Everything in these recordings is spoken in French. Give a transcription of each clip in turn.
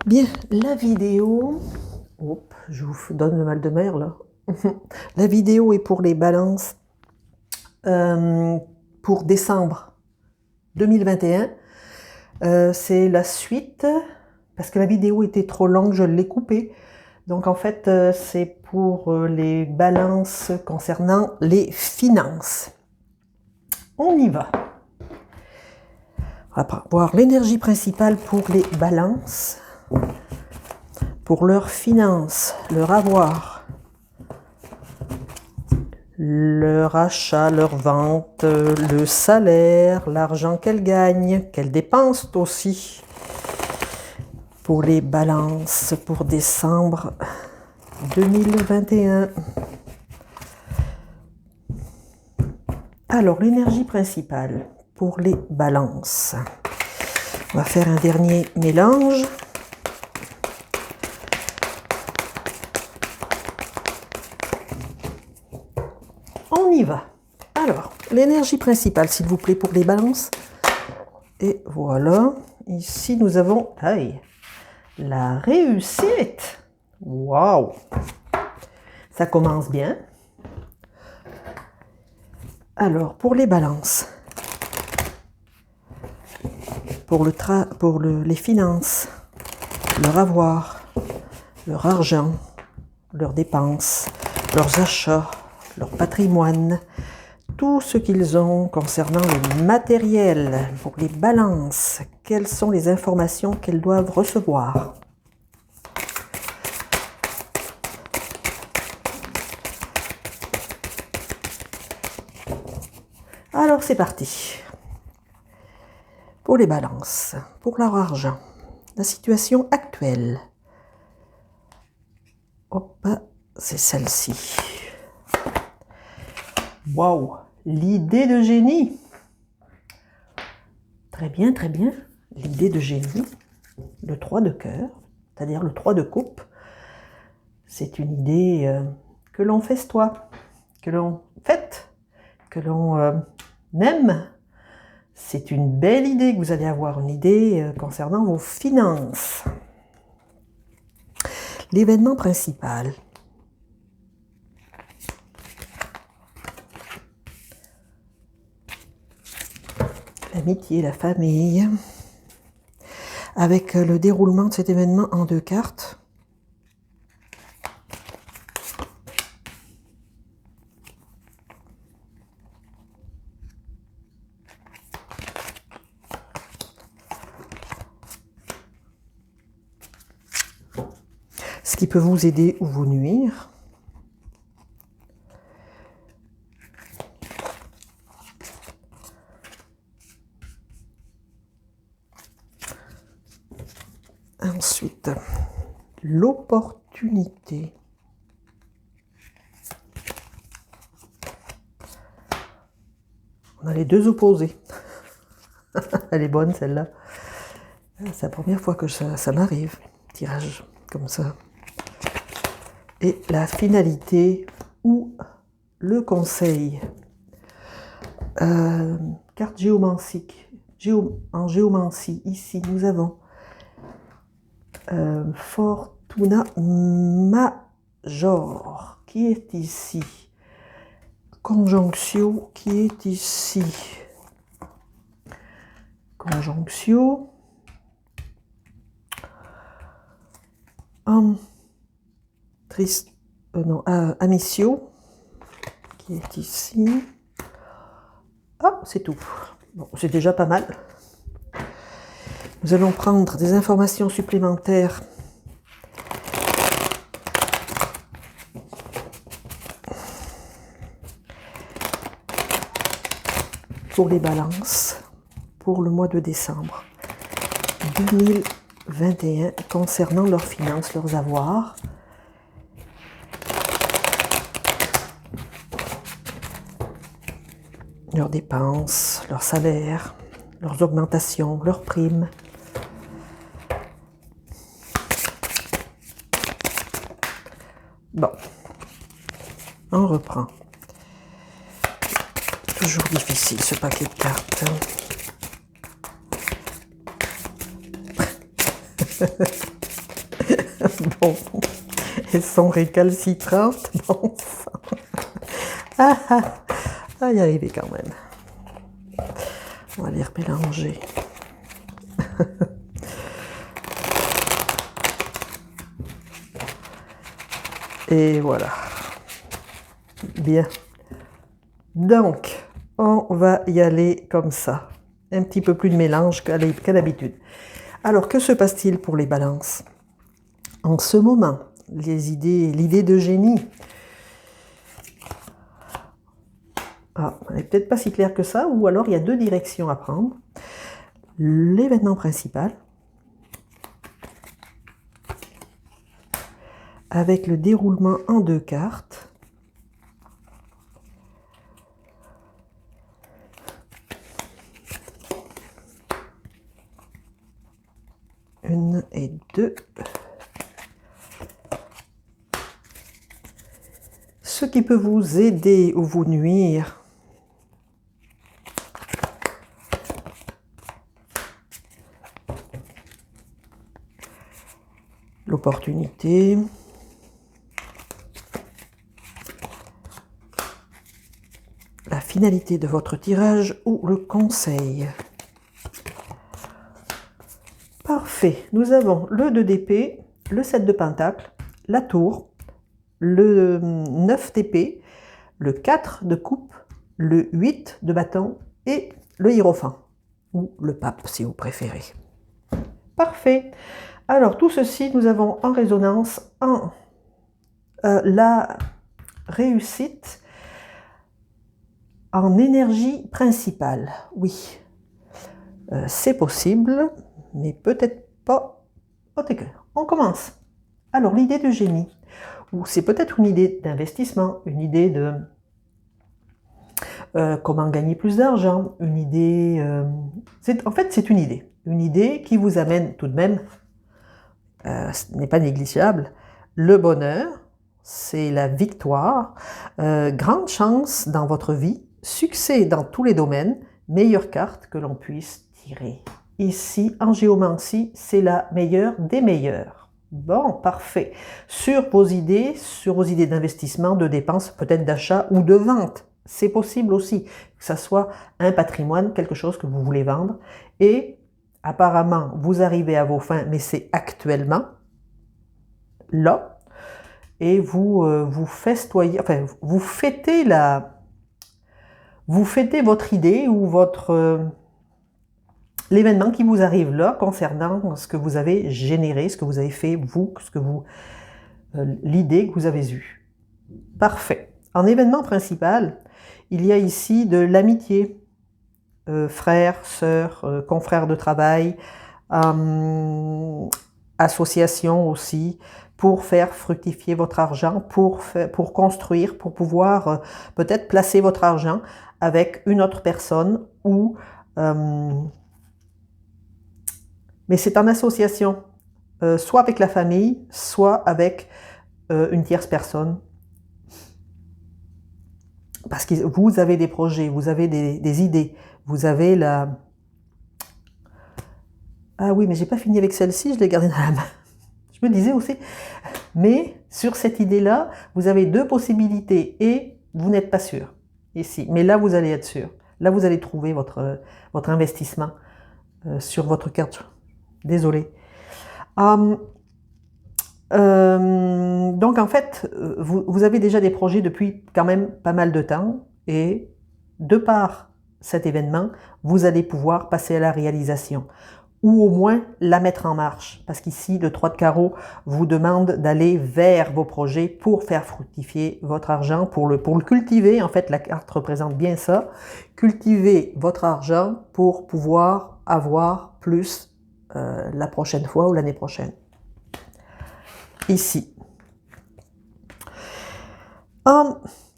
Bien, la vidéo... Hop, je vous donne le mal de mer là. La vidéo est pour les balances pour décembre 2021. C'est la suite, parce que la vidéo était trop longue, je l'ai coupée. Donc en fait, c'est pour les balances concernant les finances. On y va. On va voir l'énergie principale pour les balances, pour leurs finances, leur avoir, leur achat, leur vente, le salaire, l'argent qu'elles gagnent, qu'elles dépensent aussi. Pour les balances pour décembre 2021. Alors, l'énergie principale pour les balances. On va faire un dernier mélange. On y va. Alors, l'énergie principale, s'il vous plaît, pour les balances. Et voilà. Ici, nous avons la réussite. Waouh! Ça commence bien. Alors, pour les balances, pour les finances, leur avoir, leur argent, leurs dépenses, leurs achats, leur patrimoine, tout ce qu'ils ont concernant le matériel, pour les balances, quelles sont les informations qu'elles doivent recevoir. Alors c'est parti. Pour les balances, pour leur argent, la situation actuelle. Hop, c'est celle-ci. Waouh, l'idée de génie. Très bien, très bien. L'idée de génie, le 3 de cœur, c'est-à-dire le 3 de coupe. C'est une idée que l'on festoie, que l'on fête, que l'on aime. C'est une belle idée que vous allez avoir, une idée concernant vos finances. L'événement principal. L'amitié, la famille. Avec le déroulement de cet événement en 2 cartes. Ce qui peut vous aider ou vous nuire. Ensuite, l'opportunité. On a les deux opposés. Elle est bonne celle-là. C'est la première fois que ça m'arrive. Tirage comme ça. Et la finalité ou le conseil. Carte géomantique. En géomancie, ici, nous avons Fortuna Major, qui est ici. Conjonctio, qui est ici. Conjonctio. Amicio, qui est ici. Ah, c'est tout. Bon, c'est déjà pas mal. Nous allons prendre des informations supplémentaires pour les balances pour le mois de décembre 2021 concernant leurs finances, leurs avoirs. Leurs dépenses, leurs salaires, leurs augmentations, leurs primes. Bon, on reprend. Toujours difficile ce paquet de cartes. Bon, elles sont récalcitrantes. Bon sang. Ah, ah, on va y arriver quand même. On va les remélanger. Et voilà. Bien. Donc, on va y aller comme ça. Un petit peu plus de mélange qu'à d'habitude. Alors, que se passe-t-il pour les balances? En ce moment, l'idée de génie. Ah, elle n'est peut-être pas si claire que ça, ou alors il y a deux directions à prendre. L'événement principal, avec le déroulement en deux cartes. Une et deux. Ce qui peut vous aider ou vous nuire. L'opportunité. La finalité de votre tirage ou le conseil. Parfait. Nous avons le 2 d'épée, le 7 de pentacle, la tour, le 9 d'épée, le 4 de coupe, le 8 de bâton et le hiérophant, ou le pape si vous préférez. Parfait. Alors tout ceci, nous avons en résonance en la réussite en énergie principale. Oui, c'est possible, mais peut-être pas. On commence. Alors l'idée de génie, ou c'est peut-être une idée d'investissement, une idée de comment gagner plus d'argent, une idée... en fait, c'est une idée qui vous amène tout de même, ce n'est pas négligeable, le bonheur, c'est la victoire, grande chance dans votre vie, succès dans tous les domaines, meilleure carte que l'on puisse tirer. Ici, en géomancie, c'est la meilleure des meilleures. Bon, parfait. Sur vos idées d'investissement, de dépenses, peut-être d'achat ou de vente. C'est possible aussi que ça soit un patrimoine, quelque chose que vous voulez vendre. Et apparemment, vous arrivez à vos fins, mais c'est actuellement là. Et vous festoyez, enfin, vous fêtez votre idée ou votre l'événement qui vous arrive là concernant ce que vous avez généré, ce que vous avez fait, vous, l'idée que vous avez eue. Parfait. En événement principal, il y a ici de l'amitié, frères, sœurs, confrères de travail, associations aussi, pour faire fructifier votre argent, pour construire, pour pouvoir peut-être placer votre argent avec une autre personne ou... mais c'est en association, soit avec la famille, soit avec une tierce personne. Parce que vous avez des projets, vous avez des idées, vous avez la... Ah oui, mais j'ai pas fini avec celle-ci, je l'ai gardée dans la main. Je me disais aussi, mais sur cette idée-là, vous avez deux possibilités et vous n'êtes pas sûr ici. Mais là, vous allez être sûr. Là, vous allez trouver votre investissement sur votre carte. Désolée. Donc, en fait, vous avez déjà des projets depuis quand même pas mal de temps et de par cet événement, vous allez pouvoir passer à la réalisation ou au moins la mettre en marche. Parce qu'ici, le 3 de carreau vous demande d'aller vers vos projets pour faire fructifier votre argent, pour le cultiver. En fait, la carte représente bien ça. Cultiver votre argent pour pouvoir avoir plus la prochaine fois ou l'année prochaine. Ici.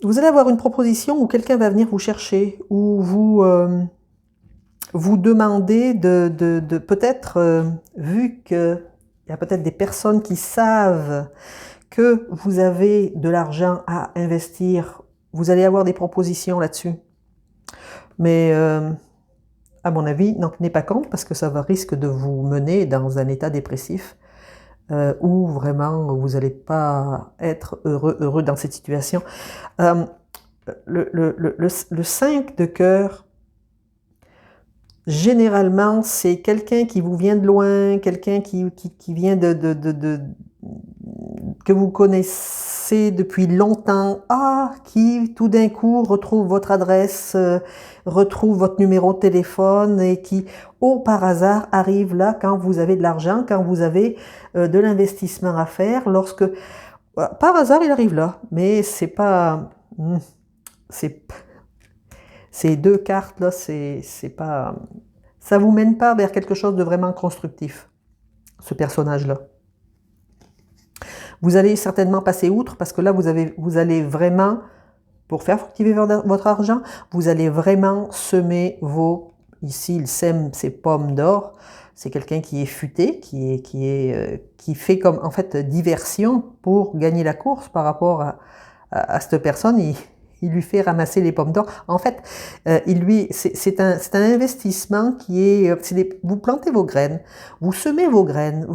Vous allez avoir une proposition où quelqu'un va venir vous chercher, où vous demander de peut-être, vu qu'il y a peut-être des personnes qui savent que vous avez de l'argent à investir, vous allez avoir des propositions là-dessus. Mais à mon avis, n'en tenez pas compte parce que ça risque de vous mener dans un état dépressif. où vraiment vous n'allez pas être heureux dans cette situation. Le 5 de cœur, généralement, c'est quelqu'un qui vous vient de loin, quelqu'un qui vient que vous connaissez depuis longtemps, qui tout d'un coup retrouve votre adresse, retrouve votre numéro de téléphone et qui, par hasard, arrive là quand vous avez de l'argent, quand vous avez de l'investissement à faire, lorsque, par hasard, il arrive là, mais c'est pas... Ces deux cartes là, c'est pas, ça vous mène pas vers quelque chose de vraiment constructif, ce personnage là. Vous allez certainement passer outre parce que là vous allez vraiment, pour faire fructifier votre argent, vous allez vraiment semer ici il sème ses pommes d'or. C'est quelqu'un qui est futé, qui fait comme en fait diversion pour gagner la course par rapport à cette personne. Il lui fait ramasser les pommes d'or. En fait, c'est un investissement qui est... vous plantez vos graines, vous semez vos graines,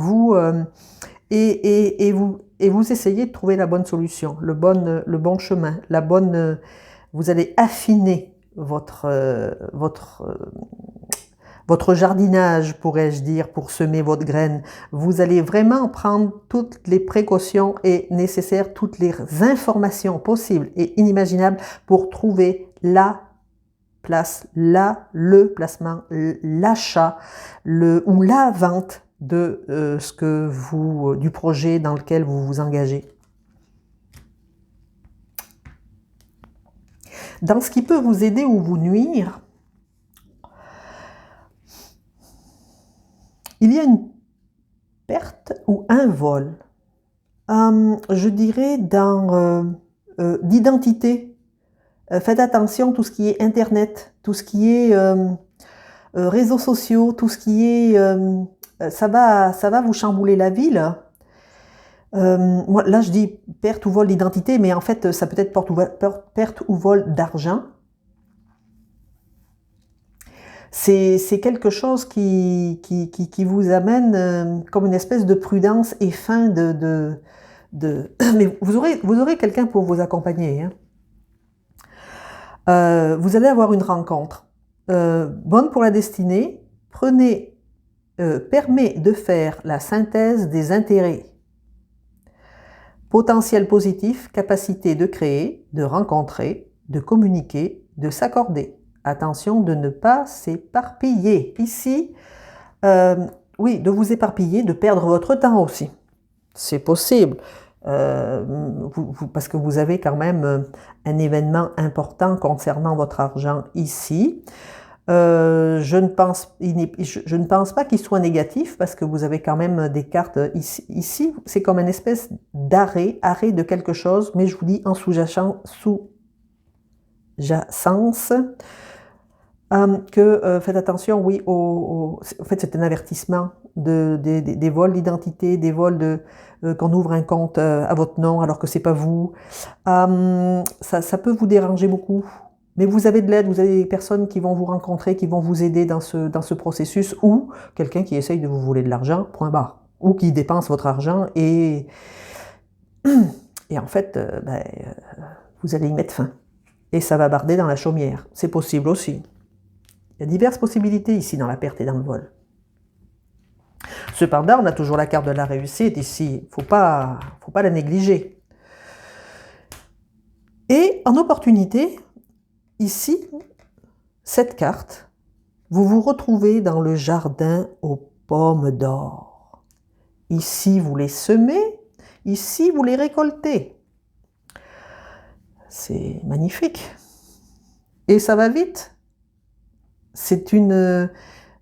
et vous essayez de trouver la bonne solution, le bon chemin, vous allez affiner votre jardinage, pourrais-je dire, pour semer votre graine. Vous allez vraiment prendre toutes les précautions et nécessaires, toutes les informations possibles et inimaginables pour trouver la place, le placement, l'achat, ou la vente de du projet dans lequel vous vous engagez. Dans ce qui peut vous aider ou vous nuire, il y a une perte ou un vol, je dirais d'identité. Faites attention, tout ce qui est Internet, tout ce qui est réseaux sociaux, tout ce qui est... ça va vous chambouler la vie, là. Moi, là, je dis perte ou vol d'identité, mais en fait, ça peut être perte ou vol d'argent. C'est quelque chose qui vous amène comme une espèce de prudence et fin mais vous aurez quelqu'un pour vous accompagner. Hein. Vous allez avoir une rencontre bonne pour la destinée. Permet de faire la synthèse des intérêts. Potentiel positif, capacité de créer, de rencontrer, de communiquer, de s'accorder. Attention de ne pas s'éparpiller. Ici, oui, de vous éparpiller, de perdre votre temps aussi. C'est possible, parce que vous avez quand même un événement important concernant votre argent ici. Je ne pense pas qu'il soit négatif parce que vous avez quand même des cartes ici. Ici, c'est comme une espèce arrêt de quelque chose, mais je vous dis en sous-jacence faites attention, oui, en fait c'est un avertissement des vols d'identité, des vols qu'on ouvre un compte à votre nom alors que c'est pas vous. Ça peut vous déranger beaucoup. Mais vous avez de l'aide, vous avez des personnes qui vont vous rencontrer, qui vont vous aider dans ce processus, ou quelqu'un qui essaye de vous voler de l'argent, point barre, ou qui dépense votre argent et en fait, vous allez y mettre fin. Et ça va barder dans la chaumière. C'est possible aussi. Il y a diverses possibilités ici dans la perte et dans le vol. Cependant, on a toujours la carte de la réussite ici. Il ne faut pas la négliger. Et en opportunité, ici, cette carte, vous vous retrouvez dans le jardin aux pommes d'or. Ici, vous les semez, ici, vous les récoltez. C'est magnifique. Et ça va vite. C'est une...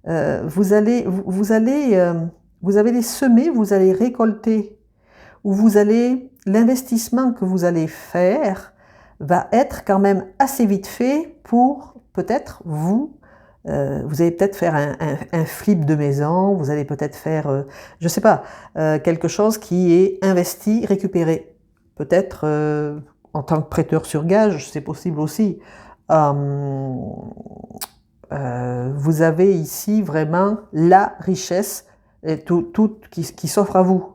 vous allez les semer, vous allez récolter. Ou l'investissement que vous allez faire va être quand même assez vite fait pour peut-être vous allez peut-être faire un flip de maison, vous allez peut-être faire, je sais pas, quelque chose qui est investi, récupéré. Peut-être en tant que prêteur sur gage, c'est possible aussi. Vous avez ici vraiment la richesse et tout qui s'offre à vous.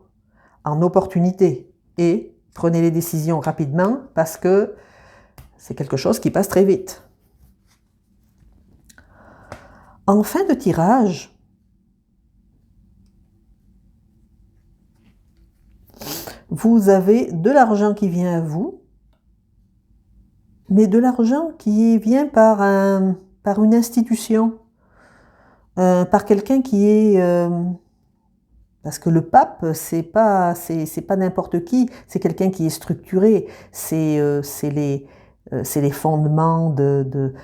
en opportunité. Et prenez les décisions rapidement parce que c'est quelque chose qui passe très vite. En fin de tirage, vous avez de l'argent qui vient à vous, mais de l'argent qui vient par une institution, par quelqu'un qui est... parce que le pape, c'est pas n'importe qui, c'est quelqu'un qui est structuré, c'est les fondements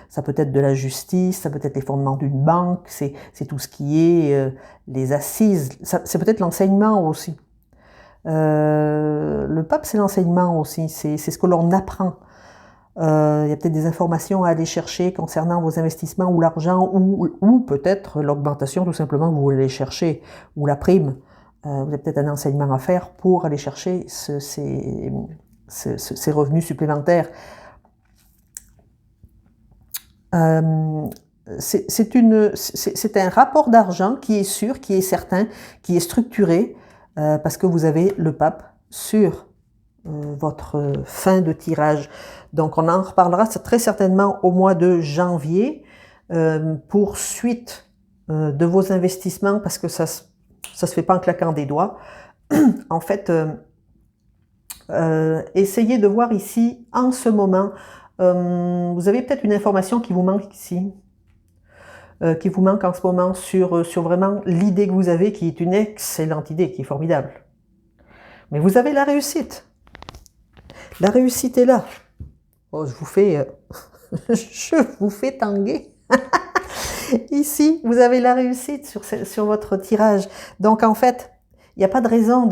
ça peut être de la justice, ça peut être les fondements d'une banque, c'est tout ce qui est les assises, c'est peut-être l'enseignement aussi. Le pape, c'est l'enseignement aussi, c'est ce que l'on apprend. Il y a peut-être des informations à aller chercher concernant vos investissements ou l'argent, ou peut-être l'augmentation tout simplement que vous voulez aller chercher, ou la prime. Vous avez peut-être un enseignement à faire pour aller chercher ces revenus supplémentaires. C'est un rapport d'argent qui est sûr, qui est certain, qui est structuré, parce que vous avez le pape sur votre fin de tirage. Donc on en reparlera très certainement au mois de janvier pour suite de vos investissements, parce que ça se fait pas en claquant des doigts. En fait, essayez de voir ici, en ce moment, vous avez peut-être une information qui vous manque ici, qui vous manque en ce moment sur vraiment l'idée que vous avez, qui est une excellente idée, qui est formidable. Mais vous avez la réussite. La réussite est là. Oh, je vous fais tanguer. Ici, vous avez la réussite sur votre tirage. Donc, en fait, il n'y a pas de raison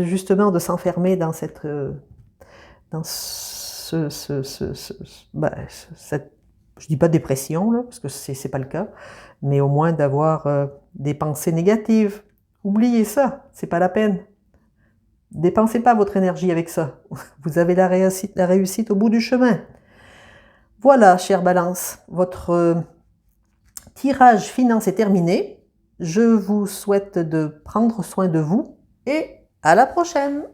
justement de s'enfermer dans cette je dis pas dépression, là, parce que c'est pas le cas, mais au moins d'avoir des pensées négatives. Oubliez ça, c'est pas la peine. Dépensez pas votre énergie avec ça. Vous avez la réussite au bout du chemin. Voilà, chère Balance, votre tirage finance est terminé. Je vous souhaite de prendre soin de vous et à la prochaine.